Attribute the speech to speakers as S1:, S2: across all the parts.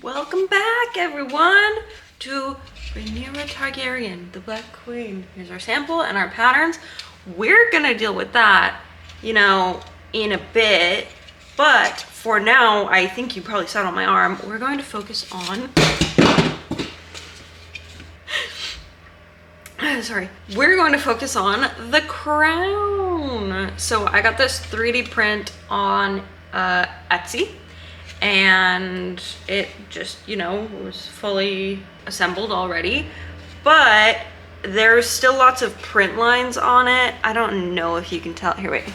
S1: Welcome back, everyone, to Rhaenyra Targaryen, the Black Queen. Here's our sample and our patterns. We're gonna deal with that, in a bit, but for now, I think you probably saw it on my arm, we're going to focus on we're going to focus on the crown. So I got this 3D print on Etsy, and it just, was fully assembled already, but there's still lots of print lines on it. I don't know if you can tell. Here, wait.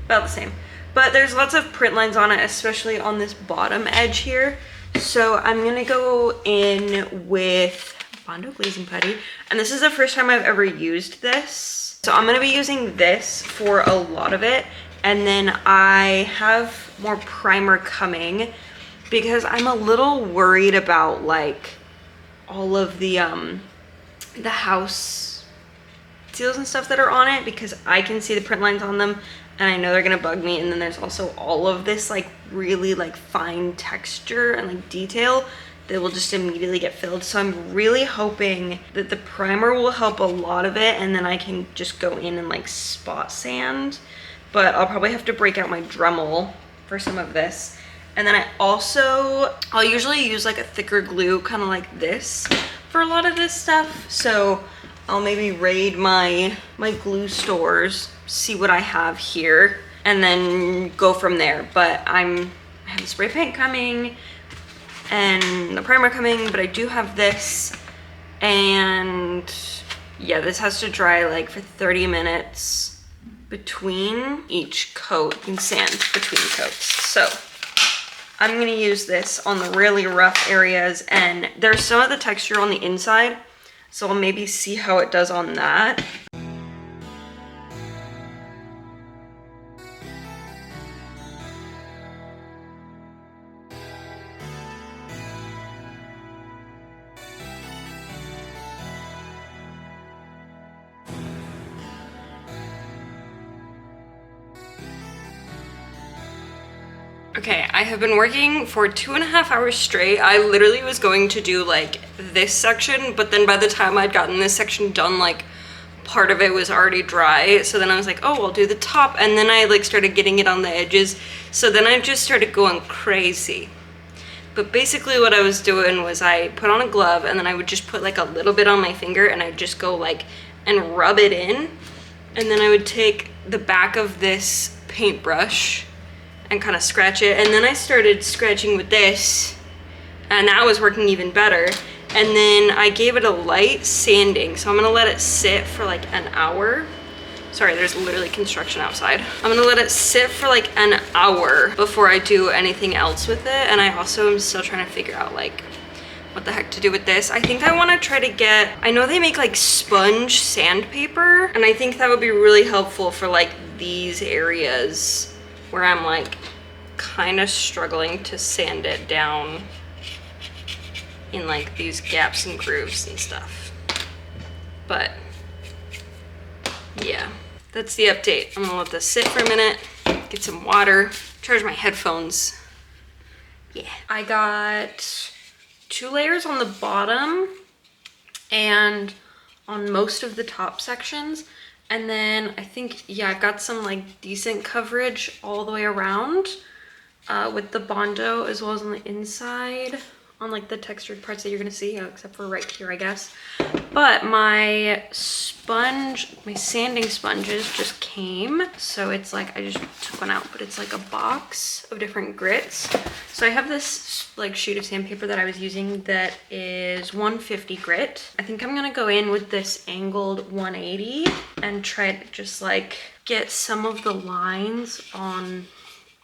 S1: About the same. But there's lots of print lines on it, especially on this bottom edge here. So I'm gonna go in with Bondo glazing putty, and this is the first time I've ever used this. So I'm gonna be using this for a lot of it, and then I have more primer coming because I'm a little worried about like all of the house seals and stuff that are on it, because I can see the print lines on them and I know they're gonna bug me. And then there's also all of this like really like fine texture and like detail that will just immediately get filled. So I'm really hoping that the primer will help a lot of it, and then I can just go in and like spot sand. But I'll probably have to break out my Dremel for some of this. And then I'll usually use like a thicker glue, kind of like this, for a lot of this stuff. So I'll maybe raid my glue stores, see what I have here, and then go from there. But I have the spray paint coming and the primer coming, but I do have this, and yeah, this has to dry like for 30 minutes between each coat and sand between coats. So I'm gonna use this on the really rough areas, and there's some of the texture on the inside, so I'll maybe see how it does on that. Okay, I have been working for 2.5 hours straight. I literally was going to do like this section, but then by the time I'd gotten this section done, like part of it was already dry. So then I was like, oh, I'll do the top. And then I like started getting it on the edges. So then I just started going crazy. But basically what I was doing was I put on a glove, and then I would just put like a little bit on my finger, and I'd just go like and rub it in. And then I would take the back of this paintbrush and kind of scratch it, and then I started scratching with this, and that was working even better. And then I gave it a light sanding, so I'm gonna let it sit for like an hour. Sorry, there's literally construction outside. I'm gonna let it sit for like an hour before I do anything else with it. And I also am still trying to figure out like what the heck to do with this. I think I want to try to get, I know they make like sponge sandpaper, and I think that would be really helpful for like these areas where I'm like kind of struggling to sand it down in like these gaps and grooves and stuff. But yeah, that's the update. I'm gonna let this sit for a minute, get some water, charge my headphones. Yeah, I got 2 layers on the bottom and on most of the top sections. And then I think, yeah, I got some like decent coverage all the way around with the Bondo, as well as on the inside on like the textured parts that you're gonna see, except for right here, I guess. But my sanding sponges just came. So it's like, I just took one out, but it's like a box of different grits. So I have this like sheet of sandpaper that I was using that is 150 grit. I think I'm gonna go in with this angled 180 and try to just like get some of the lines on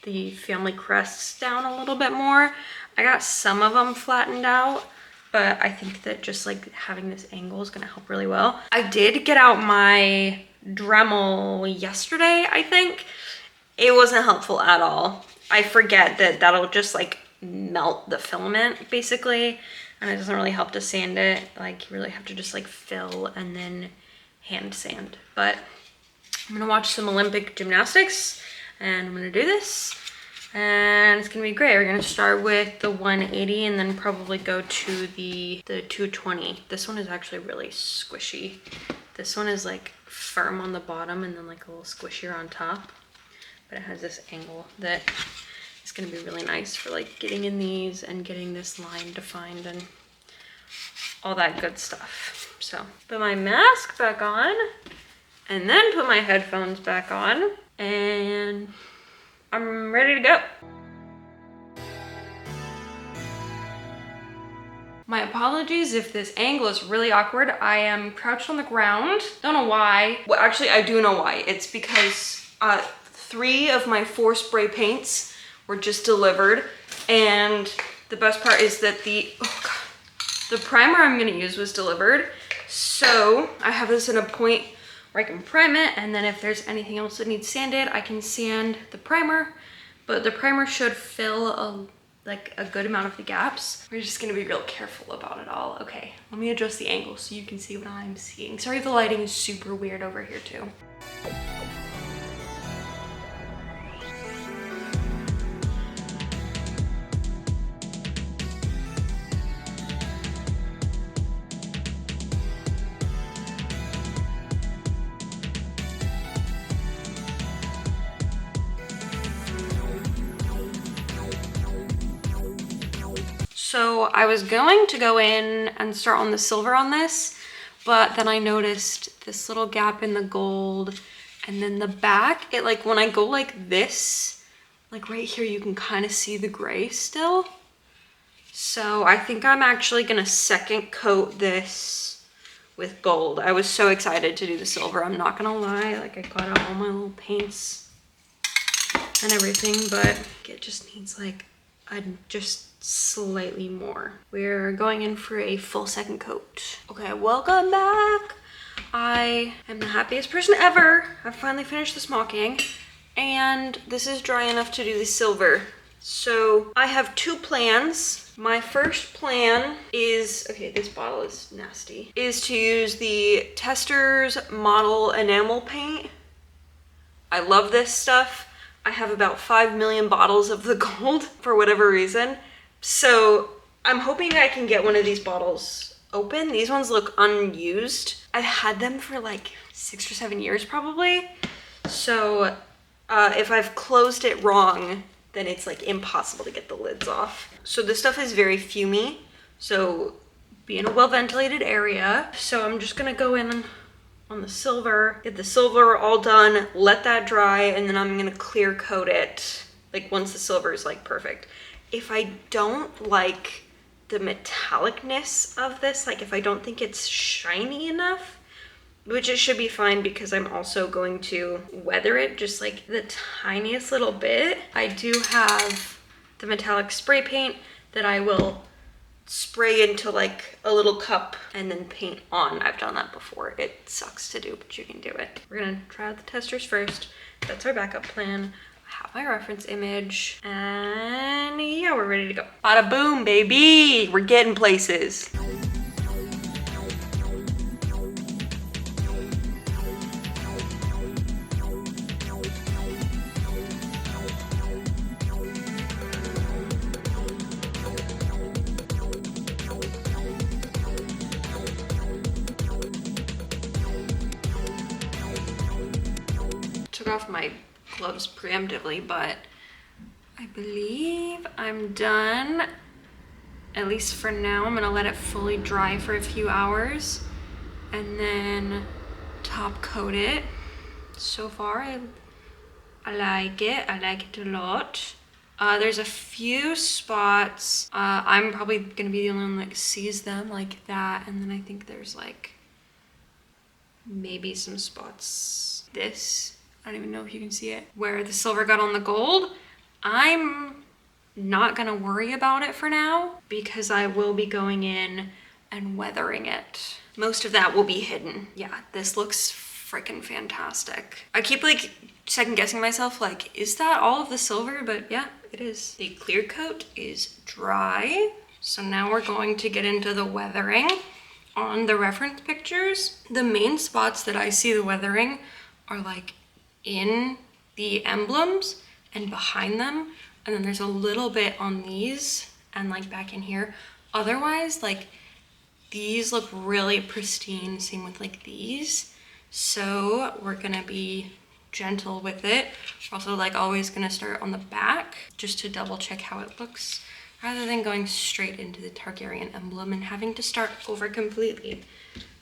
S1: the family crests down a little bit more. I got some of them flattened out, but I think that just like having this angle is gonna help really well. I did get out my Dremel yesterday, I think. It wasn't helpful at all. I forget that that'll just like melt the filament basically, and it doesn't really help to sand it. Like you really have to just like fill and then hand sand. But I'm gonna watch some Olympic gymnastics, and I'm gonna do this, And it's gonna be great. We're gonna start with the 180 and then probably go to the 220. This one is actually really squishy. This one is like firm on the bottom and then like a little squishier on top. But it has this angle that is gonna be really nice for like getting in these and getting this line defined and all that good stuff. So put my mask back on and then put my headphones back on and I'm ready to go. My apologies if this angle is really awkward. I am crouched on the ground. Don't know why. Well, actually, I do know why. It's because 3 of my 4 spray paints were just delivered. And the best part is that the primer I'm gonna use was delivered. So I have this in a point where I can prime it. And then if there's anything else that needs sanded, I can sand the primer. But the primer should fill a good amount of the gaps. We're just gonna be real careful about it all. Okay, let me adjust the angle so you can see what I'm seeing. Sorry if the lighting is super weird over here too. So I was going to go in and start on the silver on this, but then I noticed this little gap in the gold and then the back, it like when I go like this, like right here, you can kind of see the gray still. So I think I'm actually gonna second coat this with gold. I was so excited to do the silver. I'm not gonna lie, like I got out all my little paints and everything, but it just needs like just slightly more. We're going in for a full second coat. Okay, welcome back. I am the happiest person ever. I've finally finished the smocking and this is dry enough to do the silver. So I have 2 plans. My first plan is, okay, this bottle is nasty, is to use the Testors Model Enamel Paint. I love this stuff. I have about 5 million bottles of the gold for whatever reason. So I'm hoping I can get one of these bottles open. These ones look unused. I've had them for like 6 or 7 years probably. So if I've closed it wrong, then it's like impossible to get the lids off. So this stuff is very fumey. So be in a well-ventilated area. So I'm just gonna go in on the silver, get the silver all done, let that dry, and then I'm gonna clear coat it, like once the silver is like perfect. If I don't like the metallicness of this, like if I don't think it's shiny enough, which it should be fine because I'm also going to weather it just like the tiniest little bit. I do have the metallic spray paint that I will spray into like a little cup and then paint on. I've done that before. It sucks to do, but you can do it. We're gonna try out the Testors first. That's our backup plan. I have my reference image and yeah, we're ready to go. Bada boom, baby. We're getting places. Took off my gloves preemptively, but I believe I'm done. At least for now, I'm gonna let it fully dry for a few hours and then top coat it. So far, I like it. I like it a lot. There's a few spots. I'm probably gonna be the only one that sees them like that. And then I think there's like maybe some spots. I don't even know if you can see it, where the silver got on the gold. I'm not gonna worry about it for now because I will be going in and weathering it. Most of that will be hidden. Yeah, this looks freaking fantastic. I keep like second guessing myself, like, is that all of the silver? But yeah, it is. The clear coat is dry. So now we're going to get into the weathering. On the reference pictures, the main spots that I see the weathering are like in the emblems and behind them. And then there's a little bit on these and like back in here. Otherwise, like these look really pristine. Same with like these. So we're gonna be gentle with it. We're also like always gonna start on the back just to double check how it looks rather than going straight into the Targaryen emblem and having to start over completely.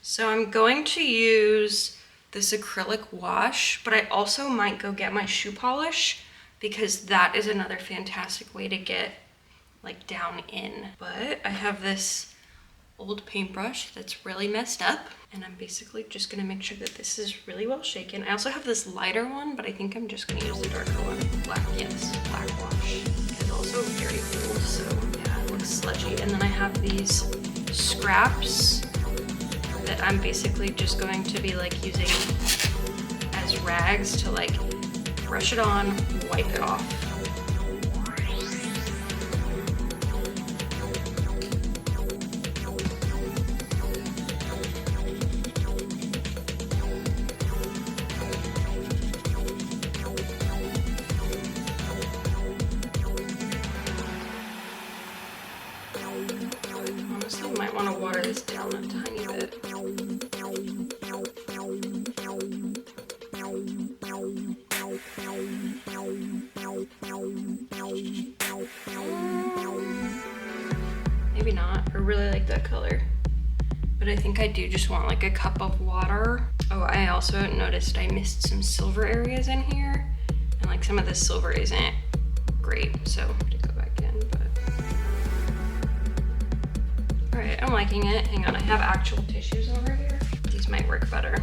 S1: So I'm going to use this acrylic wash, but I also might go get my shoe polish because that is another fantastic way to get like down in. But I have this old paintbrush that's really messed up, and I'm basically just gonna make sure that this is really well shaken. I also have this lighter one, but I think I'm just gonna use the darker one. Black, yes, black wash. It's also very old, so yeah, it looks sludgy. And then I have these scraps that I'm basically just going to be like using as rags to like brush it on, wipe it off. Honestly, might want to water this down a tiny bit. Maybe not. I really like that color. But I think I do just want like a cup of water. Oh, I also noticed I missed some silver areas in here. And like some of this silver isn't great, so I'm gonna go back in, but. All right, I'm liking it. Hang on, I have actual tissues over here. These might work better.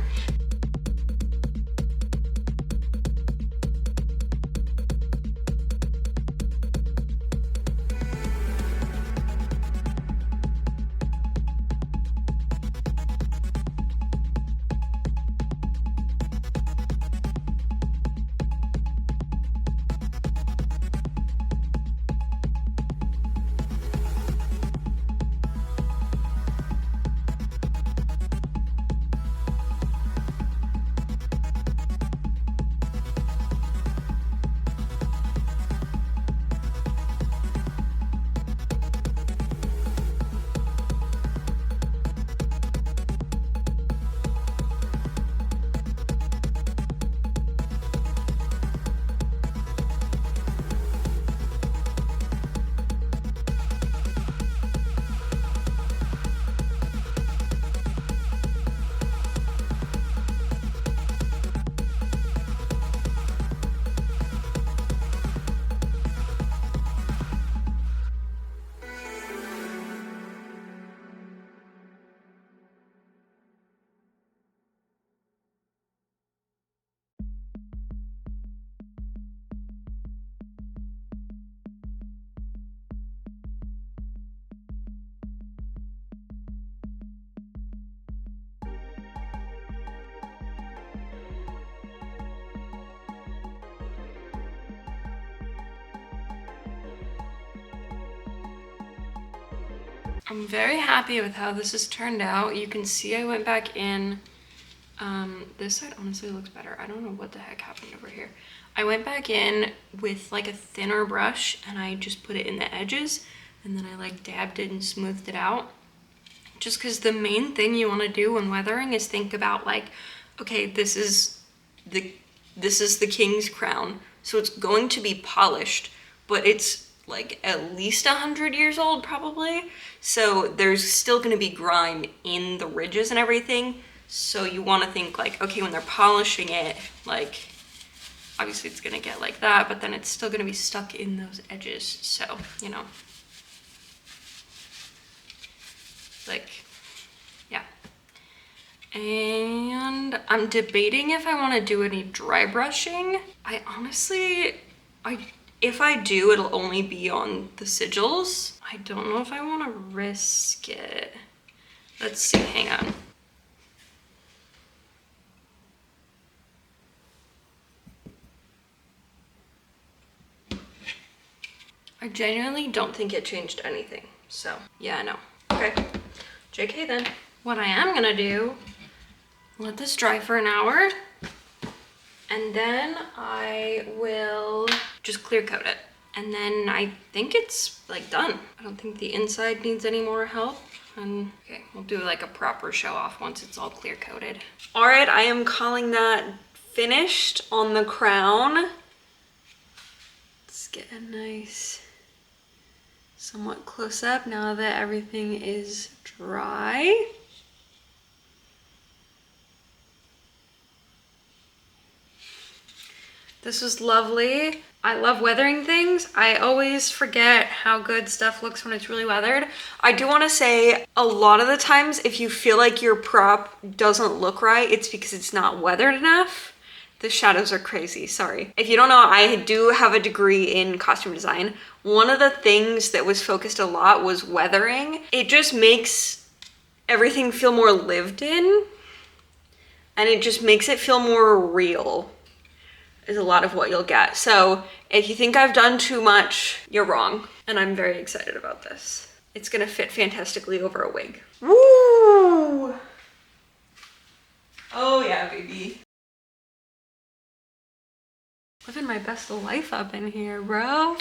S1: I'm very happy with how this has turned out. You can see I went back in. This side honestly looks better. I don't know what the heck happened over here. I went back in with like a thinner brush and I just put it in the edges and then I like dabbed it and smoothed it out. Just because the main thing you want to do when weathering is think about like, okay, this is the king's crown, so it's going to be polished, but it's like at least 100 years old probably, so there's still going to be grime in the ridges and everything. So you want to think like, okay, when they're polishing it, like obviously it's going to get like that, but then it's still going to be stuck in those edges. So, you know, like, yeah. And I'm debating if I want to do any dry brushing. If I do, it'll only be on the sigils. I don't know if I want to risk it. Let's see, hang on. I genuinely don't think it changed anything. So, yeah, no. Okay, JK then. What I am gonna do, let this dry for an hour, and then I will just clear coat it. And then I think it's like done. I don't think the inside needs any more help. And okay, we'll do like a proper show off once it's all clear coated. All right, I am calling that finished on the crown. Let's get a nice, somewhat close up now that everything is dry. This was lovely. I love weathering things. I always forget how good stuff looks when it's really weathered. I do want to say a lot of the times if you feel like your prop doesn't look right, it's because it's not weathered enough. The shadows are crazy, sorry. If you don't know, I do have a degree in costume design. One of the things that was focused a lot was weathering. It just makes everything feel more lived in, and it just makes it feel more real. Is a lot of what you'll get. So if you think I've done too much, you're wrong. And I'm very excited about this. It's gonna fit fantastically over a wig. Woo! Oh yeah, baby. Living my best life up in here, bro.